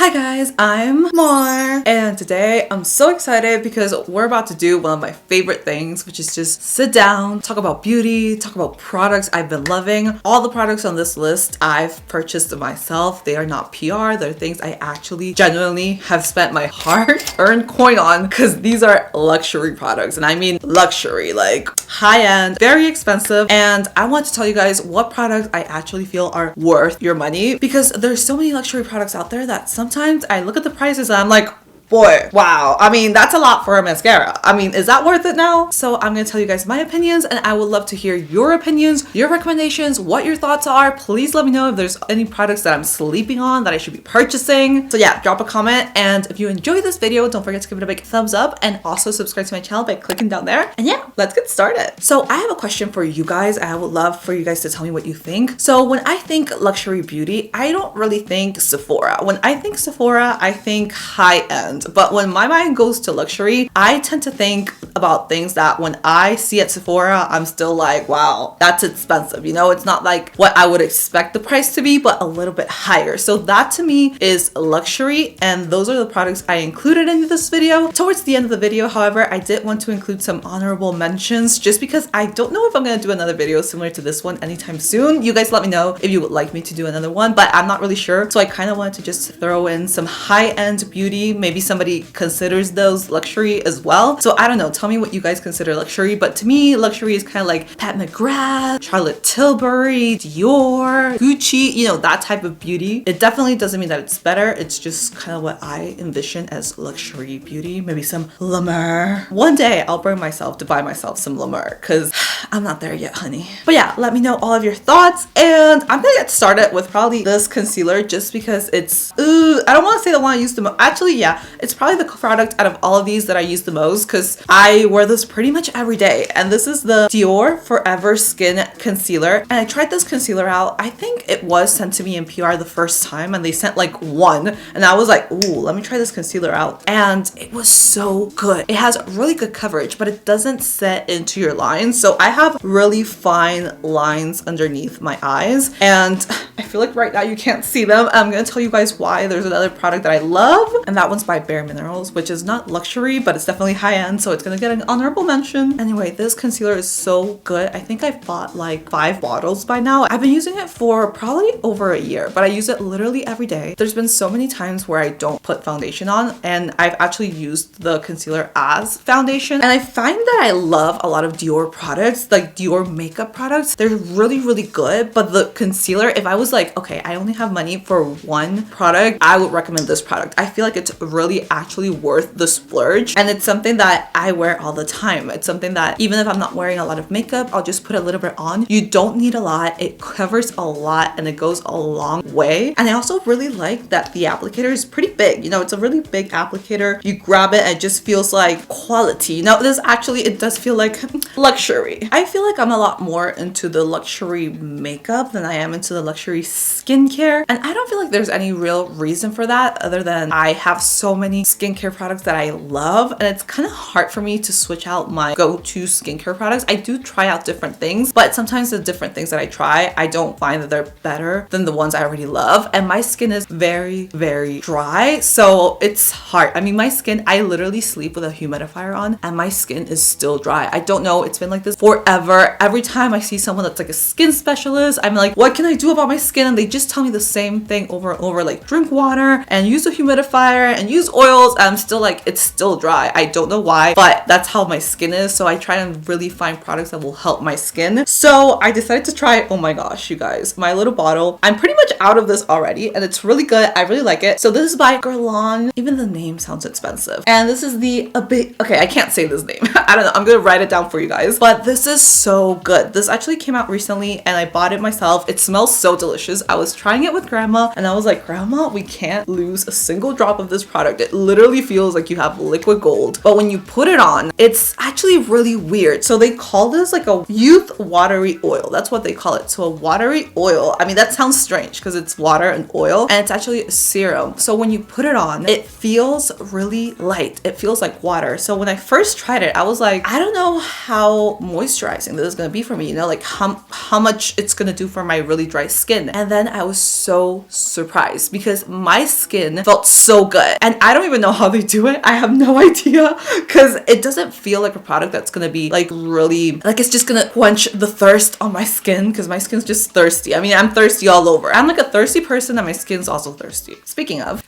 Hi guys, I'm Mar, and today I'm so excited because we're about to do one of my favorite things, which is just sit down, talk about beauty, talk about products I've been loving. All the products on this list I've purchased myself. They are not PR, they're things I actually genuinely have spent my hard-earned coin on because these are luxury products, and I mean luxury, like high-end, very expensive. And I want to tell you guys what products I actually feel are worth your money, because there's so many luxury products out there that sometimes I look at the prices and I'm like, boy, wow. I mean, that's a lot for a mascara. I mean, is that worth it now? So I'm gonna tell you guys my opinions, and I would love to hear your opinions, your recommendations, what your thoughts are. Please let me know if there's any products that I'm sleeping on that I should be purchasing. So yeah, drop a comment, and if you enjoyed this video, don't forget to give it a big thumbs up and also subscribe to my channel by clicking down there. And yeah, let's get started. So I have a question for you guys. I would love for you guys to tell me what you think. So when I think luxury beauty, I don't really think Sephora. When I think Sephora, I think high-end. But when my mind goes to luxury, I tend to think about things that when I see at Sephora, I'm still like, wow, that's expensive. You know, it's not like what I would expect the price to be, but a little bit higher. So that to me is luxury, and those are the products I included in this video. Towards the end of the video, however, I did want to include some honorable mentions just because I don't know if I'm going to do another video similar to this one anytime soon. You guys let me know if you would like me to do another one, but I'm not really sure. So I kind of wanted to just throw in some high-end beauty. Maybe somebody considers those luxury as well. So I don't know, tell me what you guys consider luxury. But to me, luxury is kind of like Pat McGrath, Charlotte Tilbury, Dior, Gucci, you know, that type of beauty. It definitely doesn't mean that it's better. It's just kind of what I envision as luxury beauty. Maybe some La Mer. One day I'll bring myself to buy myself some La Mer because I'm not there yet, honey. But yeah, let me know all of your thoughts, and I'm gonna get started with probably this concealer just because it's, I don't want to say the one I use the most. Actually, yeah, it's probably the product out of all of these that I use the most because I wear this pretty much every day. And this is the Dior Forever Skin Concealer. And I tried this concealer out. I think it was sent to me in PR the first time, and they sent like one. And I was like, ooh, let me try this concealer out. And it was so good. It has really good coverage, but it doesn't set into your lines. So I have really fine lines underneath my eyes. And I feel like right now you can't see them. I'm going to tell you guys why. There's another product that I love, and that one's by Bare Minerals, which is not luxury, but it's definitely high-end, so it's gonna get an honorable mention. Anyway, this concealer is so good. I think I've bought like 5 bottles by now. I've been using it for probably over a year, but I use it literally every day. There's been so many times where I don't put foundation on, and I've actually used the concealer as foundation. And I find that I love a lot of Dior products, like Dior makeup products. They're really, really good, but the concealer, if I was like, okay, I only have money for one product, I would recommend this product. I feel like it's really actually worth the splurge, and it's something that I wear all the time. It's something that even if I'm not wearing a lot of makeup, I'll just put a little bit on. You don't need a lot. It covers a lot and it goes a long way. And I also really like that the applicator is pretty big. You know, it's a really big applicator. You grab it and it just feels like quality. Now this actually, it does feel like luxury. I feel like I'm a lot more into the luxury makeup than I am into the luxury skincare, and I don't feel like there's any real reason for that other than I have so many skincare products that I love, and it's kind of hard for me to switch out my go-to skincare products. I do try out different things, but sometimes the different things that I try, I don't find that they're better than the ones I already love. And my skin is very, very dry, so it's hard. I mean, my skin, I literally sleep with a humidifier on and my skin is still dry. I don't know, it's been like this forever. Every time I see someone that's like a skin specialist, I'm like, what can I do about my skin? And they just tell me the same thing over and over, like drink water and use a humidifier and use oils. I'm still like, it's still dry. I don't know why, but that's how my skin is. So I try to really find products that will help my skin. So I decided to try, oh my gosh, you guys, my little bottle. I'm pretty much out of this already, and it's really good. I really like it. So this is by Guerlain. Even the name sounds expensive. And this is the okay, I can't say this name. I don't know. I'm gonna write it down for you guys. But this is so good. This actually came out recently and I bought it myself. It smells so delicious. I was trying it with grandma and I was like, grandma, we can't lose a single drop of this product. It literally feels like you have liquid gold. But when you put it on, it's actually really weird. So they call this like a youth watery oil. That's what they call it. So a watery oil. I mean, that sounds strange because it's water and oil, and it's actually a serum. So when you put it on, it feels really light. It feels like water. So when I first tried it, I was like, I don't know how moisturizing this is going to be for me, you know, like how much it's going to do for my really dry skin. And then I was so surprised because my skin felt so good. And I don't even know how they do it. I have no idea, because it doesn't feel like a product that's going to be like really, like it's just going to quench the thirst on my skin, because my skin's just thirsty. I mean, I'm thirsty all over. I'm like a thirsty person and my skin's also thirsty. Speaking of,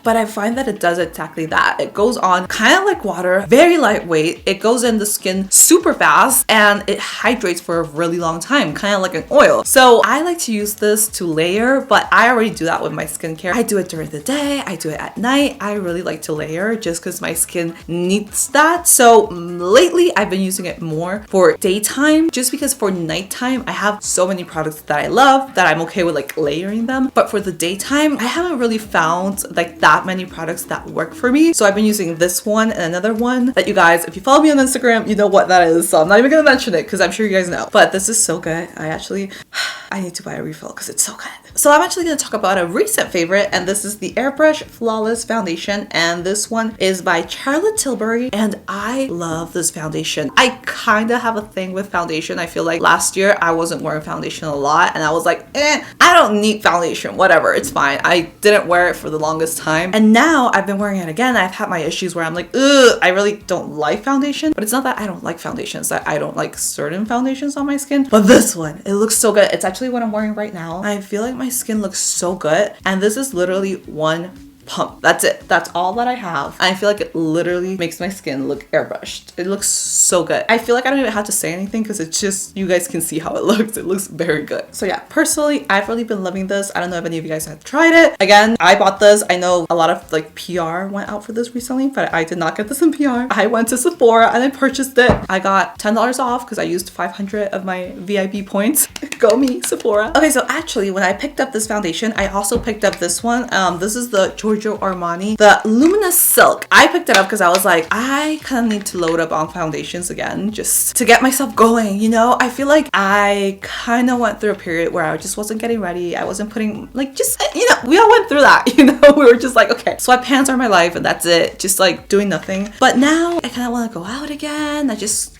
but I find that it does exactly that. It goes on kind of like water, very lightweight. It goes in the skin super fast and it hydrates for a really long time, kind of like an oil. So I like to use this to layer, but I already do that with my skincare. I do it during the day, I do it at night. I really like to layer just because my skin needs that. So lately I've been using it more for daytime, just because for nighttime I have so many products that I love that I'm okay with like layering them. But for the daytime, I haven't really found like that many products that work for me. So I've been using this one and another one that, you guys, if you follow me on Instagram, you know what that is. So I'm not even gonna mention it because I'm sure you guys know. But this is so good. I need to buy a refill because it's so good. So I'm actually going to talk about a recent favorite, and this is the Airbrush Flawless Foundation, and this one is by Charlotte Tilbury, and I love this foundation. I kind of have a thing with foundation. I feel like last year I wasn't wearing foundation a lot, and I was like, I don't need foundation, whatever, it's fine. I didn't wear it for the longest time, and now I've been wearing it again. I've had my issues where I'm like, I really don't like foundation, but it's not that I don't like foundations, that I don't like certain foundations on my skin, but this one, it looks so good. It's actually what I'm wearing right now. I feel like my skin looks so good, and this is literally one pump. That's it. That's all that I have. I feel like it literally makes my skin look airbrushed. It looks so good. I feel like I don't even have to say anything because it's just, you guys can see how it looks. It looks very good. So yeah, personally, I've really been loving this. I don't know if any of you guys have tried it. Again, I bought this. I know a lot of like PR went out for this recently, but I did not get this in PR. I went to Sephora and I purchased it. I got $10 off because I used 500 of my VIP points. Go me, Sephora. Okay, so actually when I picked up this foundation, I also picked up this one. This is the Giorgio Armani, the Luminous Silk. I picked it up because I was like, I kind of need to load up on foundations again just to get myself going, you know? I feel like I kind of went through a period where I just wasn't getting ready. I wasn't putting, like, just, you know, we all went through that, you know? We were just like, okay, sweatpants are my life and that's it. Just like doing nothing. But now I kind of want to go out again. I just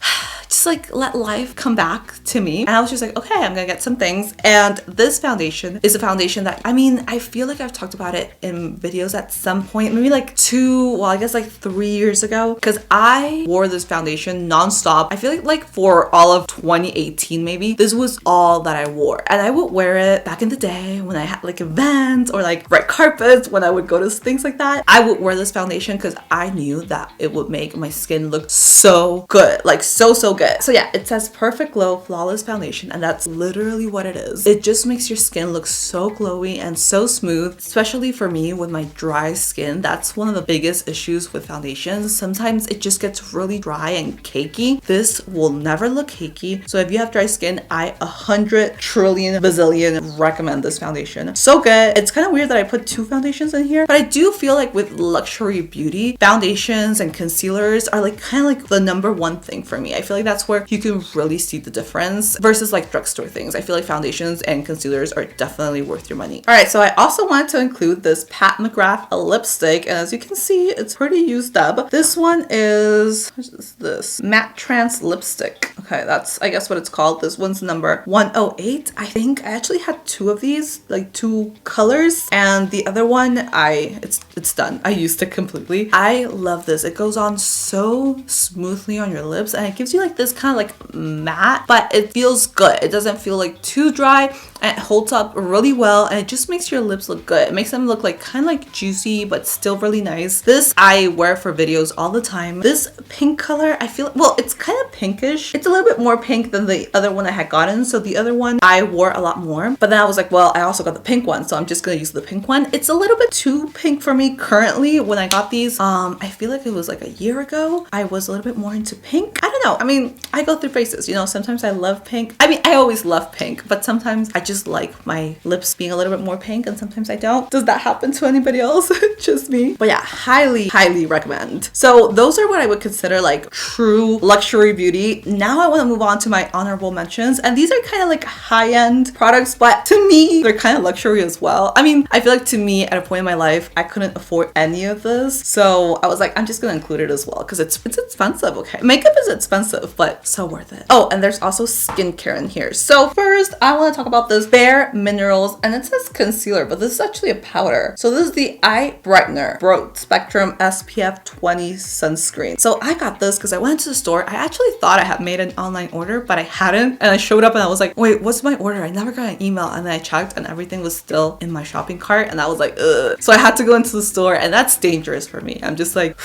like let life come back to me. And I was just like, okay, I'm gonna get some things. And this foundation is a foundation that, I mean, I feel like I've talked about it in videos at some point, maybe like 3 years ago, because I wore this foundation nonstop. I feel like for all of 2018 maybe, this was all that I wore. And I would wear it back in the day when I had like events or like red carpets, when I would go to things like that. I would wear this foundation because I knew that it would make my skin look so good, like so good. So yeah, it says Perfect Glow Flawless Foundation, and that's literally what it is. It just makes your skin look so glowy and so smooth, especially for me with my dry skin. That's one of the biggest issues with foundations. Sometimes it just gets really dry and cakey. This will never look cakey. So if you have dry skin, I 100 trillion bazillion recommend this foundation. So good. It's kind of weird that I put two foundations in here, but I do feel like with luxury beauty, foundations and concealers are like kind of like the number one thing for me. I feel like that's where you can really see the difference versus like drugstore things. I feel like foundations and concealers are definitely worth your money. All right, so I also wanted to include this Pat McGrath lipstick, and as you can see, it's pretty used up. This one is, what is this? Matte Trance lipstick. Okay, that's I guess what it's called. This one's number 108. I think I actually had two of these, like two colors, and the other one it's done. I used it completely. I love this. It goes on so smoothly on your lips, and it gives you like this kind of like matte, but it feels good. It doesn't feel like too dry, and it holds up really well, and it just makes your lips look good. It makes them look like kind of like juicy but still really nice. This I wear for videos all the time. This pink color, I feel, well, it's kind of pinkish. It's a little little bit more pink than the other one I had gotten. So the other one I wore a lot more, but then I was like, well, I also got the pink one, so I'm just gonna use the pink one. It's a little bit too pink for me currently. When I got these, I feel like it was like a year ago, I was a little bit more into pink. I don't know. I mean, I go through phases, you know, sometimes I love pink. I mean, I always love pink, but sometimes I just like my lips being a little bit more pink and sometimes I don't. Does that happen to anybody else? Just me? But yeah, highly recommend. So those are what I would consider like true luxury beauty. Now I want to move on to my honorable mentions, and these are kind of like high-end products, but to me, they're kind of luxury as well. I mean, I feel like to me, at a point in my life, I couldn't afford any of this. So I was like, I'm just gonna include it as well because it's expensive, okay? Makeup is expensive, but so worth it. Oh, and there's also skincare in here. So first, I want to talk about this Bare Minerals, and it says concealer, but this is actually a powder. So this is the Eye Brightener Broad Spectrum SPF 20 sunscreen. So I got this because I went to the store. I actually thought I had made an online order, but I hadn't. And I showed up and I was like, wait, what's my order? I never got an email. And then I checked and everything was still in my shopping cart. And I was like, ugh. So I had to go into the store, and that's dangerous for me. I'm just like,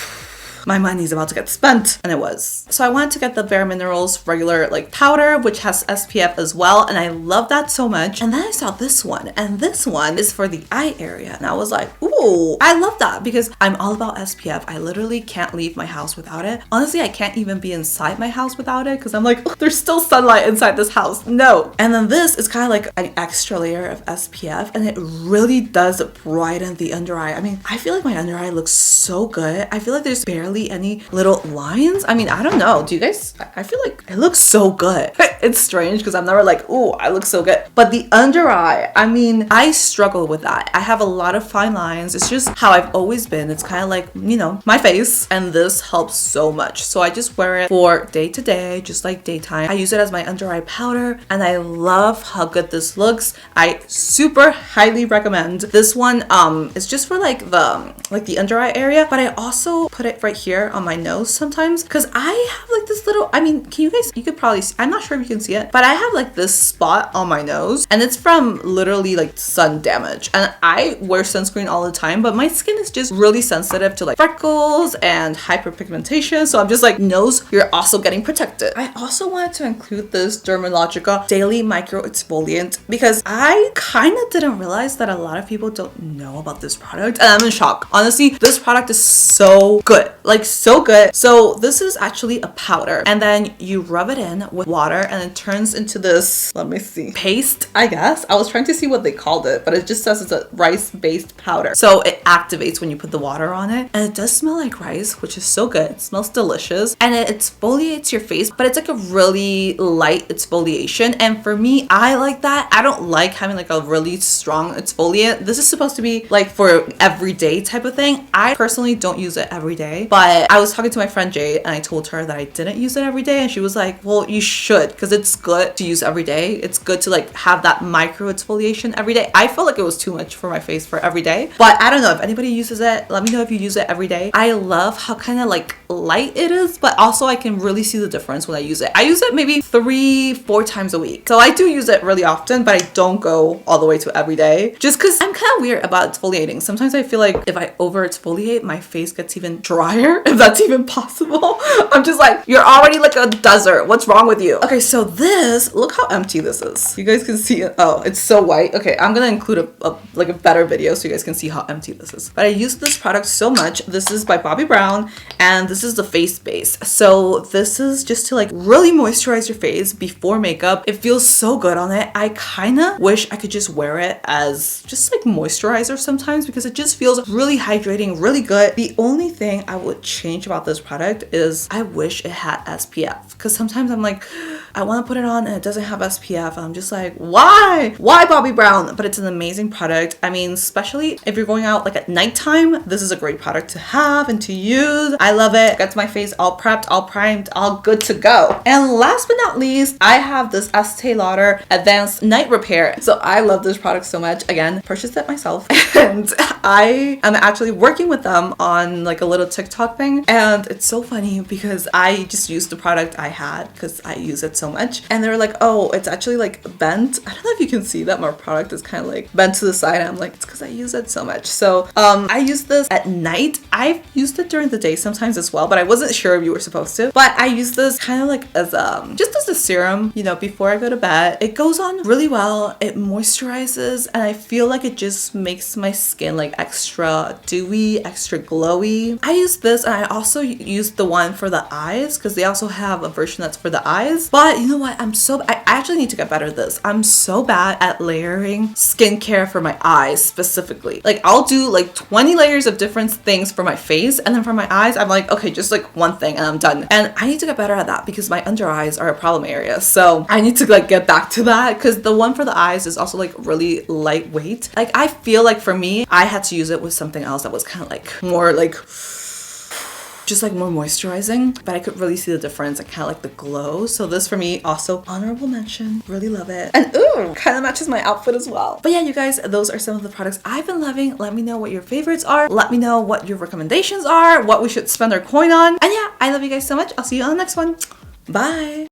my money's about to get spent, and it was. So I wanted to get the Bare Minerals regular like powder, which has SPF as well, and I love that so much. And then I saw this one, and this one is for the eye area, and I was like, ooh, I love that because I'm all about SPF. I literally can't leave my house without it. Honestly, I can't even be inside my house without it because I'm like, oh, there's still sunlight inside this house. No. And then this is kind of like an extra layer of SPF, and it really does brighten the under eye. I mean, I feel like my under eye looks so good. I feel like there's barely any little lines. I mean, I don't know. Do you guys? I feel like it looks so good. It's strange because I'm never like, oh, I look so good. But the under eye, I mean, I struggle with that. I have a lot of fine lines. It's just how I've always been. It's kind of like, you know, my face, and this helps so much. So I just wear it for day to day, just like daytime. I use it as my under eye powder, and I love how good this looks. I super highly recommend this one. It's just for like the under eye area, but I also put it right here on my nose sometimes because I have like this little, I mean, you could probably see, I'm not sure if you can see it, but I have like this spot on my nose, and it's from literally like sun damage. And I wear sunscreen all the time, but my skin is just really sensitive to like freckles and hyperpigmentation. So I'm just like, nose, you're also getting protected. I also wanted to include this Dermalogica Daily Micro Exfoliant because I kind of didn't realize that a lot of people don't know about this product, and I'm in shock. Honestly, this product is so good. Like so good. So this is actually a powder, and then you rub it in with water, and it turns into this, let me see, paste, I guess. I was trying to see what they called it, but it just says it's a rice-based powder. So it activates when you put the water on it, and it does smell like rice, which is so good. It smells delicious, and it exfoliates your face, but it's like a really light exfoliation. And for me, I like that. I don't like having like a really strong exfoliant. This is supposed to be like for everyday type of thing. I personally don't use it every day, but I was talking to my friend Jade, and I told her that I didn't use it every day, and she was like, well, you should, because it's good to use every day. It's good to like have that micro exfoliation every day. I felt like it was too much for my face for every day, but I don't know if anybody uses it. Let me know if you use it every day. I love how kind of like light it is, but also I can really see the difference when I use it. I use it maybe 3-4 times a week, so I do use it really often, but I don't go all the way to every day just because I'm kind of weird about exfoliating. Sometimes I feel like if I over exfoliate, my face gets even drier, if that's even possible. I'm just like, you're already like a desert. What's wrong with you? Okay, so this, look how empty this is. You guys can see it. Oh, it's so white. Okay, I'm gonna include a better video so you guys can see how empty this is. But I use this product so much. This is by Bobbi Brown, and this is the face base. So this is just to like really moisturize your face before makeup. It feels so good on it. I kind of wish I could just wear it as just like moisturizer sometimes because it just feels really hydrating, really good. The only thing I would change about this product is I wish it had SPF, because sometimes I'm like, I want to put it on and it doesn't have SPF, and I'm just like, why Bobbi Brown? But it's an amazing product. I mean, especially if you're going out like at nighttime, this is a great product to have and to use. I love it. Gets my face all prepped, all primed, all good to go. And last but not least, I have this Este Lauder Advanced Night Repair. So I love this product so much. Again, purchased it myself, and I am actually working with them on like a little TikTok thing, and it's so funny because I just used the product I had because I use it so so much. And they were like, oh, it's actually like bent. I don't know if you can see that my product is kind of like bent to the side. And I'm like, it's because I use it so much. So I use this at night. I've used it during the day sometimes as well, but I wasn't sure if you were supposed to. But I use this kind of like as just as a serum, you know, before I go to bed. It goes on really well. It moisturizes, and I feel like it just makes my skin like extra dewy, extra glowy. I use this, and I also use the one for the eyes because they also have a version that's for the eyes. But you know what? I actually need to get better at this. I'm so bad at layering skincare for my eyes specifically. Like I'll do like 20 layers of different things for my face, and then for my eyes, I'm like, okay, just like one thing and I'm done. And I need to get better at that because my under eyes are a problem area. So I need to like get back to that because the one for the eyes is also like really lightweight. Like I feel like for me, I had to use it with something else that was kind of like more like just like more moisturizing, but I could really see the difference and kind of like the glow. So this for me also honorable mention. Really love it. And ooh, kind of matches my outfit as well. But yeah, you guys, those are some of the products I've been loving. Let me know what your favorites are. Let me know what your recommendations are, what we should spend our coin on. And yeah, I love you guys so much. I'll see you on the next one. Bye.